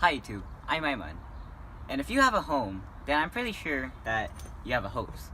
Hi YouTube, I'm EYeOnAiman, and if you have a home, then I'm pretty sure that you have a hose.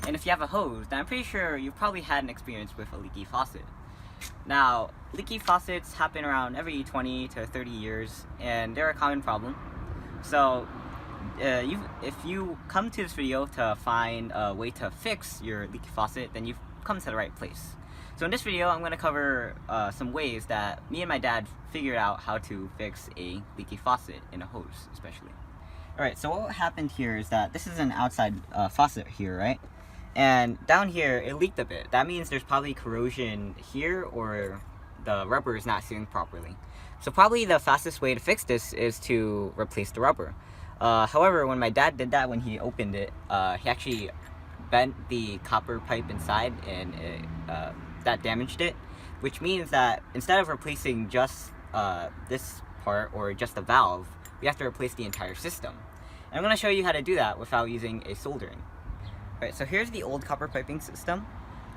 And if you have a hose, then I'm pretty sure you've probably had an experience with a leaky faucet. Now, leaky faucets happen around every 20 to 30 years, and they're a common problem. So, if you come to this video to find a way to fix your leaky faucet, then you've come to the right place. So in this video, I'm going to cover some ways that me and my dad figured out how to fix a leaky faucet in a hose, especially. Alright, so what happened here is that this is an outside faucet here, right? And down here, it leaked a bit. That means there's probably corrosion here, or the rubber is not sealing properly. So probably the fastest way to fix this is to replace the rubber. However, when my dad did that, when he opened it, he actually bent the copper pipe inside, and that damaged it, which means that instead of replacing just this part or just the valve, we have to replace the entire system. And I'm going to show you how to do that without using a soldering. Alright, so here's the old copper piping system.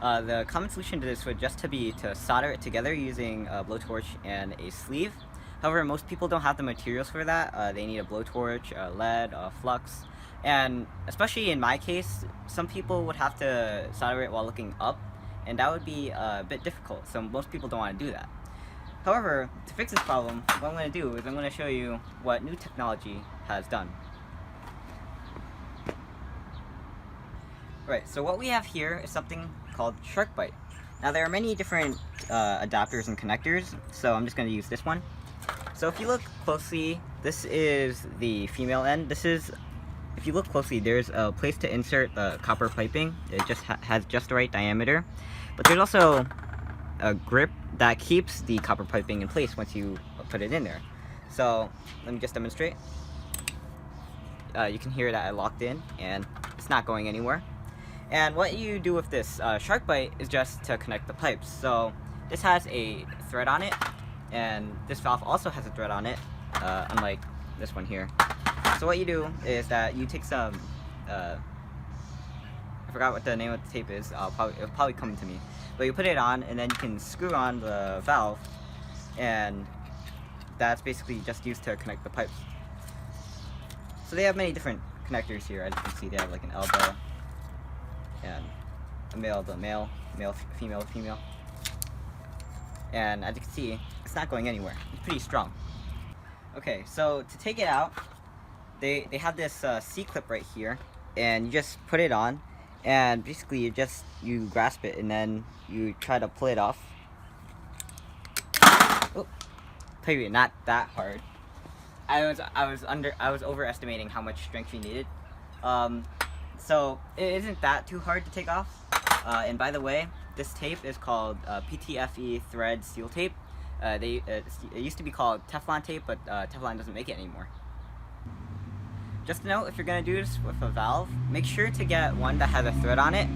The common solution to this would just be to solder it together using a blowtorch and a sleeve. However, most people don't have the materials for that. They need a blowtorch, lead, flux, and especially in my case, some people would have to solder it while looking up, and that would be a bit difficult, so most people don't want to do that. However, to fix this problem, what I'm going to do is I'm going to show you what new technology has done. Right, so what we have here is something called Sharkbite. Now there are many different adapters and connectors, so I'm just going to use this one. So if you look closely, this is the female end. If you look closely, there's a place to insert the copper piping. It just has just the right diameter. But there's also a grip that keeps the copper piping in place once you put it in there. So let me just demonstrate. You can hear that I locked in, and it's not going anywhere. And what you do with this Sharkbite is just to connect the pipes. So this has a thread on it, and this valve also has a thread on it, unlike this one here. So what you do is that you take some, I forgot what the name of the tape is, it'll probably come to me. But you put it on, and then you can screw on the valve, and that's basically just used to connect the pipes. So they have many different connectors here. As you can see, they have like an elbow, and a male to male, female to female. And as you can see, it's not going anywhere. It's pretty strong. Okay, so to take it out, they have this C-clip right here, and you just put it on, and basically you grasp it, and then you try to pull it off. Oh, maybe not that hard. I was overestimating how much strength you needed. So it isn't that too hard to take off. And by the way, this tape is called PTFE thread seal tape. It used to be called Teflon tape, but Teflon doesn't make it anymore. Just to note, if you're going to do this with a valve, make sure to get one that has a thread on it.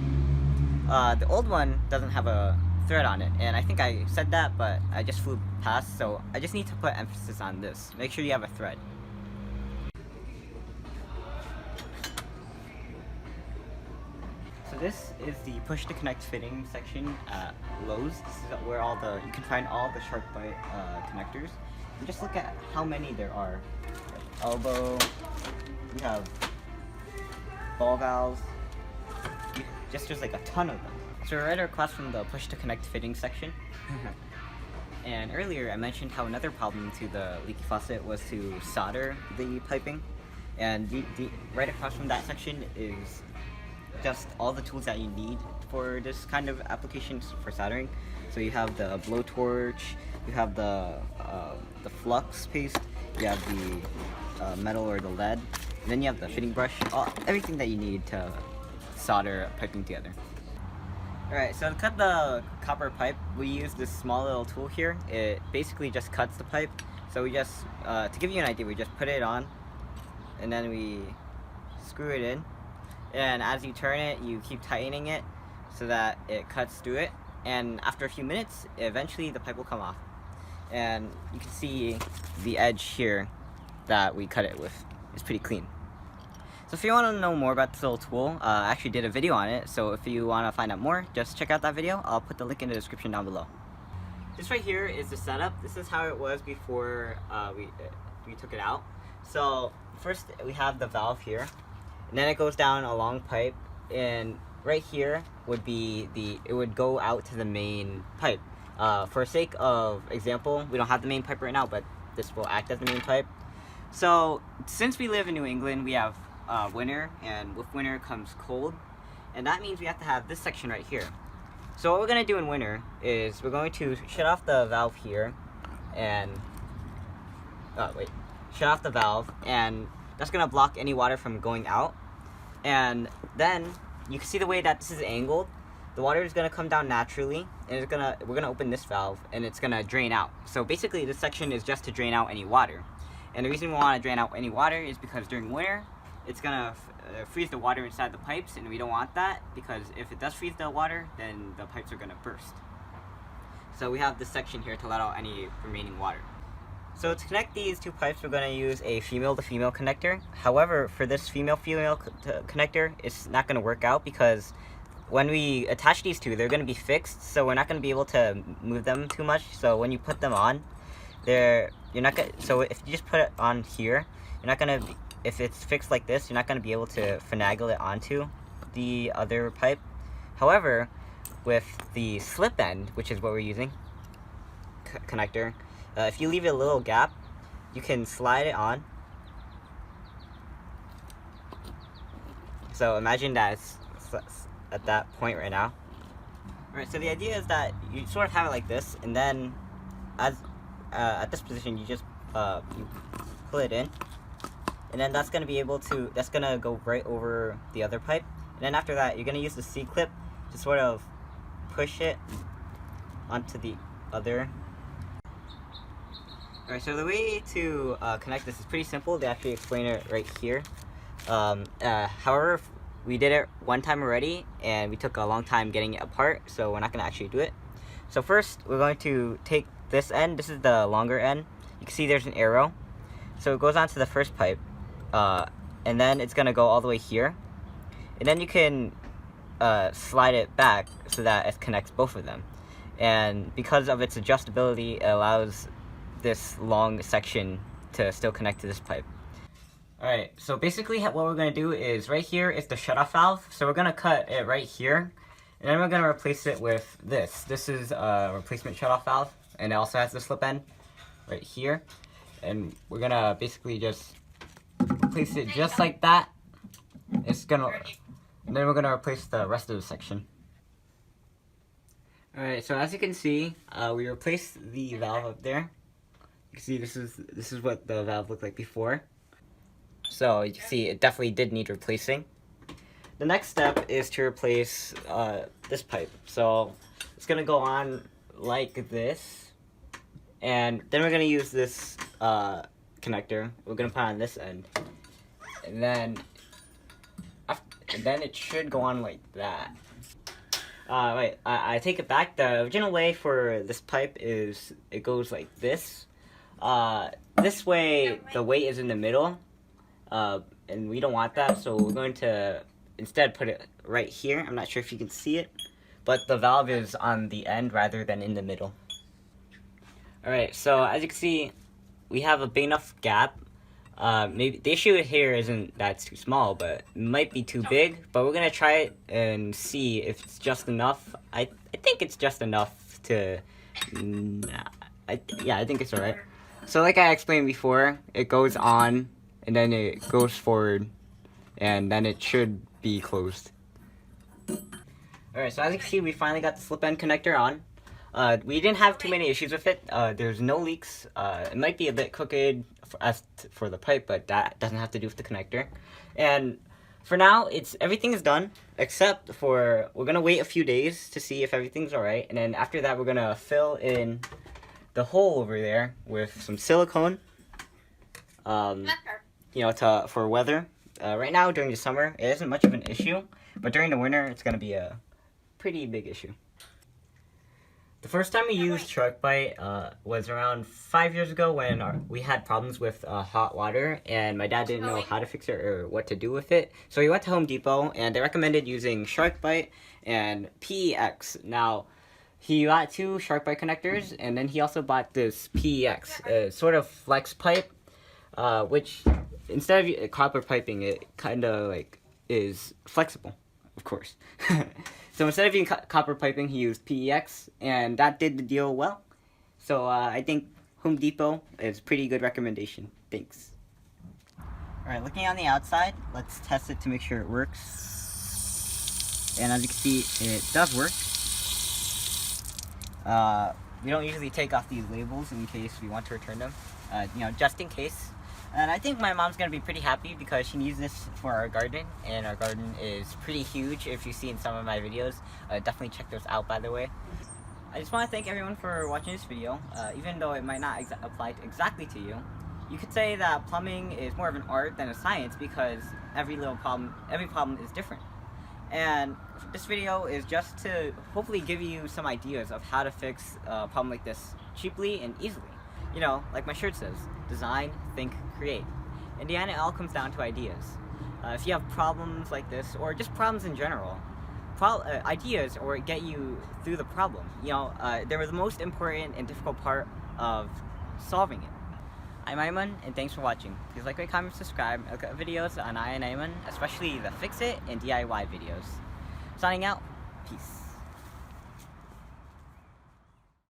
The old one doesn't have a thread on it, and I think I said that, but I just flew past, so I just need to put emphasis on this. Make sure you have a thread. So this is the push to connect fitting section at Lowe's. This is where you can find all the Sharkbite connectors. And just look at how many there are. Like elbow, we have ball valves, there's like a ton of them. So we're right across from the push to connect fitting section. And earlier I mentioned how another problem to the leaky faucet was to solder the piping. And right across from that section is just all the tools that you need for this kind of applications for soldering. So you have the blowtorch, you have the flux paste, you have the metal or the lead, and then you have the fitting brush, everything that you need to solder piping together. Alright, so to cut the copper pipe, we use this small little tool here. It basically just cuts the pipe. So we just, to give you an idea, we just put it on, and then we screw it in. And as you turn it, you keep tightening it so that it cuts through it. And after a few minutes, eventually the pipe will come off. And you can see the edge here that we cut it with. It's pretty clean. So if you want to know more about this little tool, I actually did a video on it. So if you want to find out more, just check out that video. I'll put the link in the description down below. This right here is the setup. This is how it was before we took it out. So first we have the valve here, and then it goes down a long pipe, and right here would be it would go out to the main pipe. For sake of example, we don't have the main pipe right now, but this will act as the main pipe. So since we live in New England, we have winter, and with winter comes cold, and that means we have to have this section right here. So what we're going to do in winter is we're going to shut off the valve here, and shut off the valve, and that's going to block any water from going out. And then you can see the way that this is angled, the water is going to come down naturally, and we're going to open this valve, and it's going to drain out. So basically this section is just to drain out any water. And the reason we want to drain out any water is because during winter it's going to freeze the water inside the pipes, and we don't want that, because if it does freeze the water, then the pipes are going to burst. So we have this section here to let out any remaining water. So to connect these two pipes, we're going to use a female-to-female connector. However, for this female-female connector, it's not going to work out, because when we attach these two, they're going to be fixed, so we're not going to be able to move them too much. So when you put them on, so if you just put it on here, you're not going to, if it's fixed like this, you're not going to be able to finagle it onto the other pipe. However, with the slip end, which is what we're using, connector, if you leave it a little gap, you can slide it on. So imagine that it's at that point right now. Alright, so the idea is that you sort of have it like this, and then at this position you just you pull it in, and then that's going to go right over the other pipe, and then after that you're going to use the C-clip to sort of push it onto the other. Alright, so the way to connect this is pretty simple. They actually explain it right here. However, we did it one time already, and we took a long time getting it apart, so we're not going to actually do it. So first, we're going to take this end. This is the longer end. You can see there's an arrow. So it goes onto the first pipe, and then it's going to go all the way here. And then you can slide it back so that it connects both of them. And because of its adjustability, it allows this long section to still connect to this pipe. Alright, so basically what we're going to do is right here is the shutoff valve. So we're going to cut it right here, and then we're going to replace it with this. This is a replacement shutoff valve, and it also has the slip end right here. And we're going to basically just replace it just like that. And then we're going to replace the rest of the section. Alright, so as you can see, we replaced the valve up there. You can see this is what the valve looked like before. So you can see it definitely did need replacing. The next step is to replace this pipe. So it's going to go on like this. And then we're going to use this connector. We're going to put on this end. And then it should go on like that. Wait, I take it back. The original way for this pipe is it goes like this. This way the weight is in the middle. And we don't want that, so we're going to instead put it right here. I'm not sure if you can see it, but the valve is on the end rather than in the middle. Alright, so as you can see, we have a big enough gap. Maybe the issue here isn't that it's too small, but it might be too big. But we're gonna try it and see if it's just enough. I think it's just enough to. Yeah, I think it's alright. So like I explained before, it goes on, and then it goes forward, and then it should be closed. Alright, so as you can see, we finally got the slip end connector on. We didn't have too many issues with it. There's no leaks. It might be a bit crooked for the pipe, but that doesn't have to do with the connector. And for now, everything is done, except for we're going to wait a few days to see if everything's alright. And then after that, we're going to fill in the hole over there with some silicone. For weather. Right now, during the summer, it isn't much of an issue, but during the winter, it's going to be a pretty big issue. The first time we used Sharkbite was around 5 years ago when we had problems with hot water, and my dad didn't know how to fix it or what to do with it. So we went to Home Depot, and they recommended using Sharkbite and PEX. Now, he got 2 Sharkbite connectors, and then he also bought this PEX, sort of flex pipe. which instead of copper piping, it kind of like is flexible, of course. So instead of using copper piping, he used PEX, and that did the deal well. So I think Home Depot is a pretty good recommendation. Thanks. Alright, looking on the outside, let's test it to make sure it works. And as you can see, it does work. We don't usually take off these labels in case we want to return them, just in case. And I think my mom's going to be pretty happy because she needs this for our garden, and our garden is pretty huge if you see in some of my videos. Definitely check those out, by the way. I just want to thank everyone for watching this video. Even though it might not apply exactly to you, you could say that plumbing is more of an art than a science because every problem is different. And this video is just to hopefully give you some ideas of how to fix a problem like this cheaply and easily. Like my shirt says, design, think, create. In the end, it all comes down to ideas. If you have problems like this, or just problems in general, ideas or get you through the problem. They're the most important and difficult part of solving it. I'm EYeOnAiman, and thanks for watching. Please like, rate, comment, subscribe. I look at videos on EYeOnAiman, especially the fix it and DIY videos. Signing out. Peace.